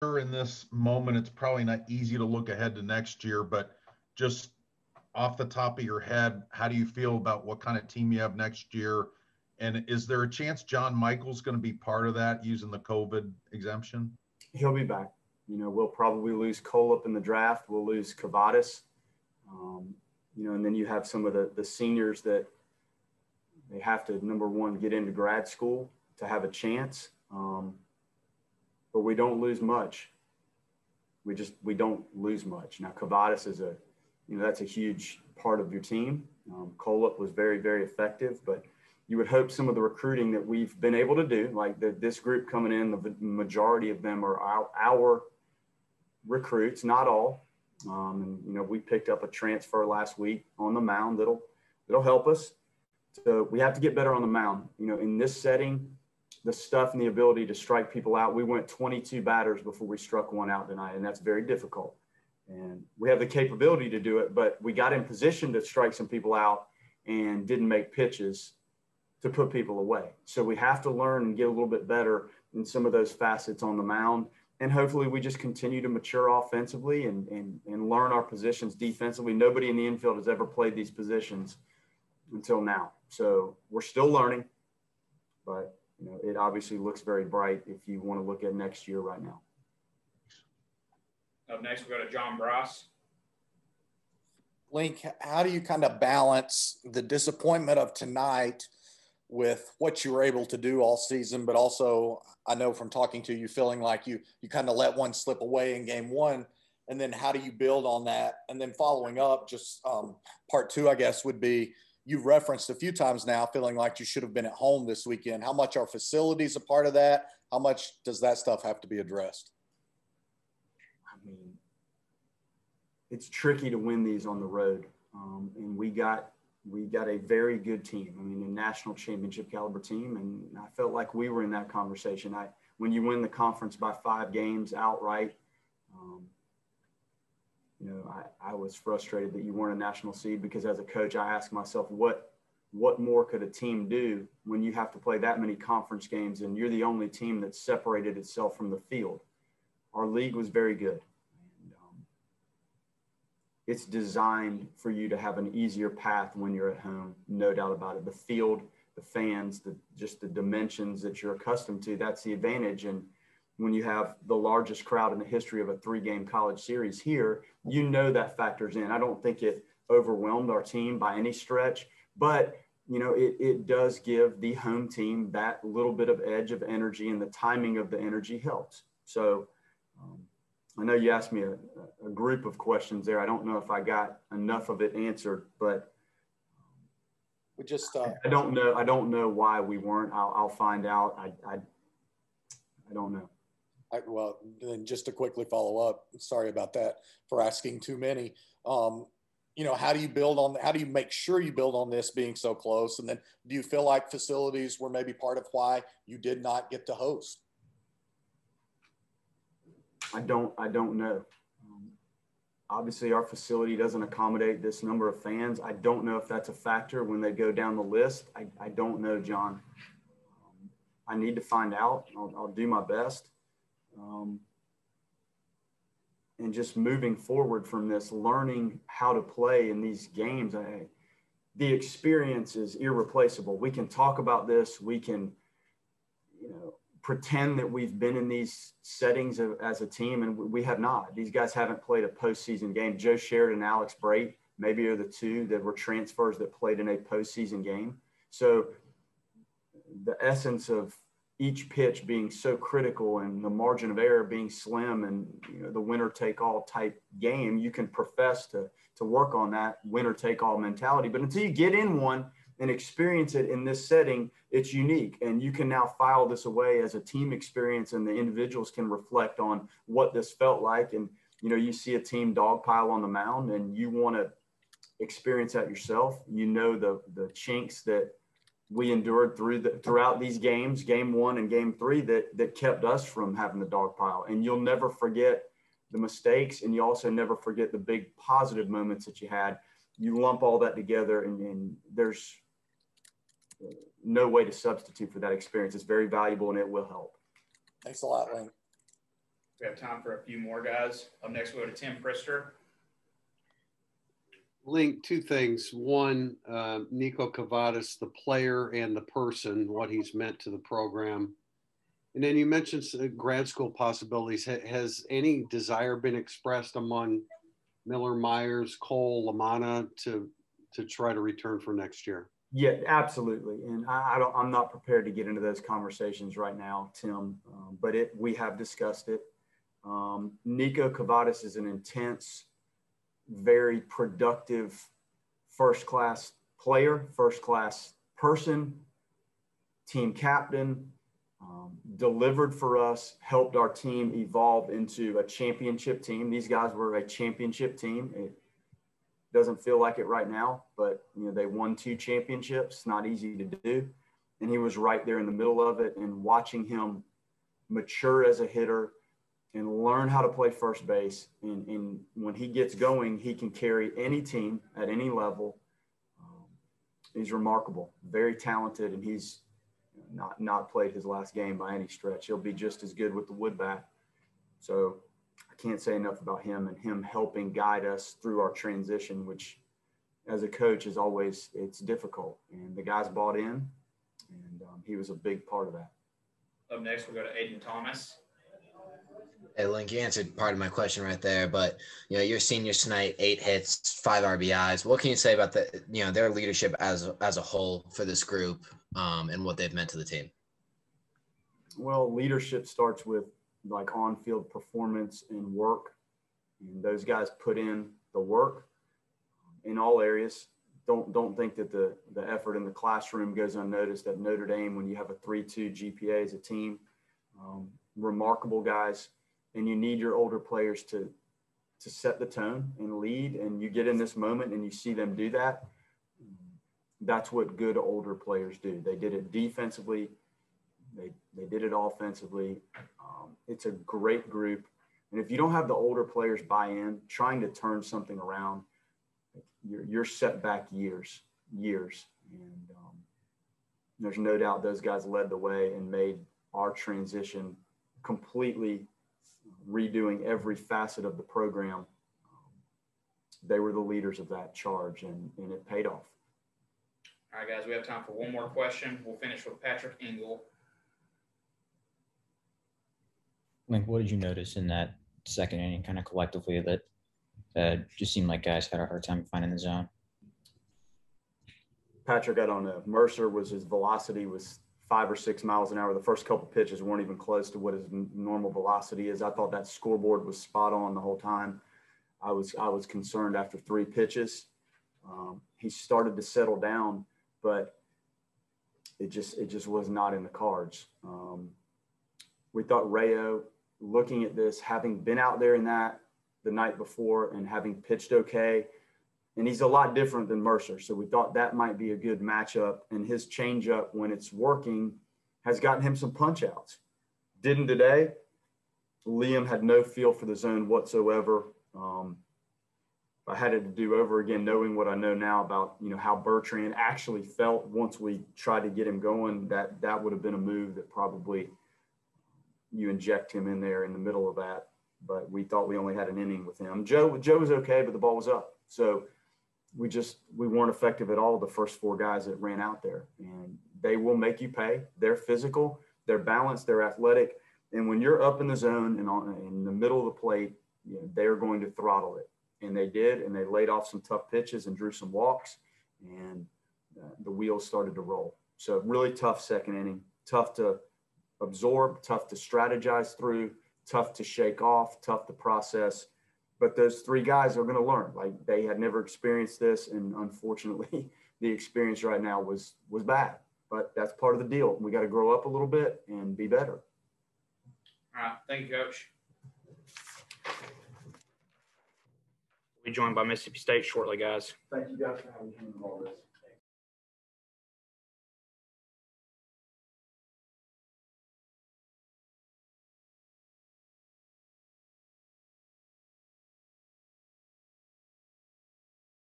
in this moment, it's probably not easy to look ahead to next year, but just off the top of your head, how do you feel about what kind of team you have next year? And is there a chance John Michael's going to be part of that using the COVID exemption? He'll be back. We'll probably lose Cole up in the draft. We'll lose Cavadas. And then you have some of the seniors that they have to, number one, get into grad school to have a chance. But we don't lose much. We don't lose much. Now, Cavadas is that's a huge part of your team. Coleup was very, very effective, but you would hope some of the recruiting that we've been able to do, like this group coming in, the majority of them are our recruits, not all. We picked up a transfer last week on the mound that'll help us. So we have to get better on the mound. In this setting, the stuff and the ability to strike people out. We went 22 batters before we struck one out tonight, and that's very difficult. And we have the capability to do it, but we got in position to strike some people out and didn't make pitches to put people away. So we have to learn and get a little bit better in some of those facets on the mound. And hopefully we just continue to mature offensively and learn our positions defensively. Nobody in the infield has ever played these positions until now. So we're still learning, but it obviously looks very bright if you want to look at next year right now. Up next, we go to John Bross. Link, how do you kind of balance the disappointment of tonight with what you were able to do all season, but also I know from talking to you feeling like you kind of let one slip away in game one, and then how do you build on that? And then following up, just part two, I guess, would be you've referenced a few times now feeling like you should have been at home this weekend. How much are facilities a part of that? How much does that stuff have to be addressed? It's tricky to win these on the road. And we got a very good team. A national championship caliber team. And I felt like we were in that conversation. When you win the conference by 5 games outright, I was frustrated that you weren't a national seed, because as a coach, I asked myself, what more could a team do when you have to play that many conference games and you're the only team that separated itself from the field? Our league was very good. It's designed for you to have an easier path when you're at home, no doubt about it. The field, the fans, just the dimensions that you're accustomed to, that's the advantage. And when you have the largest crowd in the history of a 3-game college series here, that factors in. I don't think it overwhelmed our team by any stretch, but it does give the home team that little bit of edge of energy, and the timing of the energy helps. So I know you asked me a group of questions there. I don't know if I got enough of it answered, but we just I don't know. I don't know why we weren't. I'll find out. I don't know. Well, then just to quickly follow up, sorry about that for asking too many. How do you make sure you build on this being so close? And then do you feel like facilities were maybe part of why you did not get to host? I don't know. Obviously, our facility doesn't accommodate this number of fans. I don't know if that's a factor when they go down the list. I don't know, John. I need to find out. I'll do my best. And just moving forward from this, learning how to play in these games, the experience is irreplaceable. We can talk about this. We can, pretend that we've been in these settings as a team, and we have not. These guys haven't played a postseason game. Joe Sherrod and Alex Brait maybe are the two that were transfers that played in a postseason game. So the essence of each pitch being so critical and the margin of error being slim, and the winner take all type game, you can profess to work on that winner take all mentality. But until you get in one and experience it in this setting, it's unique. And you can now file this away as a team experience, and the individuals can reflect on what this felt like. And, you see a team dogpile on the mound and you want to experience that yourself. The chinks that we endured throughout these games, game 1 and game 3, that kept us from having the dogpile. And you'll never forget the mistakes, and you also never forget the big positive moments that you had. You lump all that together, and there's no way to substitute for that experience. It's very valuable, and it will help. Thanks a lot, Link. We have time for a few more guys. Up next, we'll go to Tim Prister. Link, two things. One, Nico Cavadas, the player and the person, what he's meant to the program. And then you mentioned grad school possibilities. Has any desire been expressed among Miller, Myers, Cole, Lamanna to try to return for next year? Yeah, absolutely. And I'm not prepared to get into those conversations right now, Tim, but we have discussed it. Nico Cavadas is an intense, very productive, first-class player, first-class person, team captain, delivered for us, helped our team evolve into a championship team. These guys were a championship team. It doesn't feel like it right now, but they won 2 championships. It's not easy to do. And he was right there in the middle of it, and watching him mature as a hitter and learn how to play first base. And when he gets going, he can carry any team at any level. He's remarkable, very talented, and he's not played his last game by any stretch. He'll be just as good with the wood bat. So I can't say enough about him and him helping guide us through our transition, which as a coach is always, it's difficult. And the guys bought in, and he was a big part of that. Up next, we'll go to Aiden Thomas. Hey, Link, you answered part of my question right there, but your seniors tonight, 8 hits, 5 RBIs. What can you say about their leadership as a whole for this group, and what they've meant to the team? Well, leadership starts with like on-field performance and work, and those guys put in the work in all areas. Don't think that the effort in the classroom goes unnoticed at Notre Dame when you have a 3.2 GPA as a team. Remarkable guys. And you need your older players to set the tone and lead, and you get in this moment and you see them do that. That's what good older players do. They did it defensively. They did it offensively. It's a great group. And if you don't have the older players buy in, trying to turn something around, you're set back years. And there's no doubt those guys led the way and made our transition completely redoing every facet of the program. They were the leaders of that charge, and it paid off. All right, guys, we have time for one more question. We'll finish with Patrick Engel. Link, what did you notice in that second inning kind of collectively that just seemed like guys had a hard time finding the zone? Patrick, I don't know. Mercer his velocity was 5 or 6 miles an hour. The first couple pitches weren't even close to what his normal velocity is. I thought that scoreboard was spot on the whole time. I was concerned after 3 pitches. He started to settle down, but it just was not in the cards. We thought Rayo, looking at this, having been out there in that the night before and having pitched okay, and he's a lot different than Mercer. So we thought that might be a good matchup. And his changeup, when it's working, has gotten him some punch outs. Didn't today. Liam had no feel for the zone whatsoever. If I had it to do over again, knowing what I know now about, how Bertrand actually felt once we tried to get him going, that would have been a move that probably you inject him in there in the middle of that. But we thought we only had an inning with him. Joe was okay, but the ball was up. So we weren't effective at all, the first 4 guys that ran out there. And they will make you pay. They're physical, they're balanced, they're athletic. And when you're up in the zone and in the middle of the plate, they're going to throttle it. And they did, and they laid off some tough pitches and drew some walks, and the wheels started to roll. So really tough second inning, tough to absorb, tough to strategize through, tough to shake off, tough to process. But those 3 guys are going to learn. Like, they had never experienced this, and unfortunately, the experience right now was bad. But that's part of the deal. We got to grow up a little bit and be better. All right, thank you, Coach. We'll be joined by Mississippi State shortly, guys. Thank you guys for having me on all this.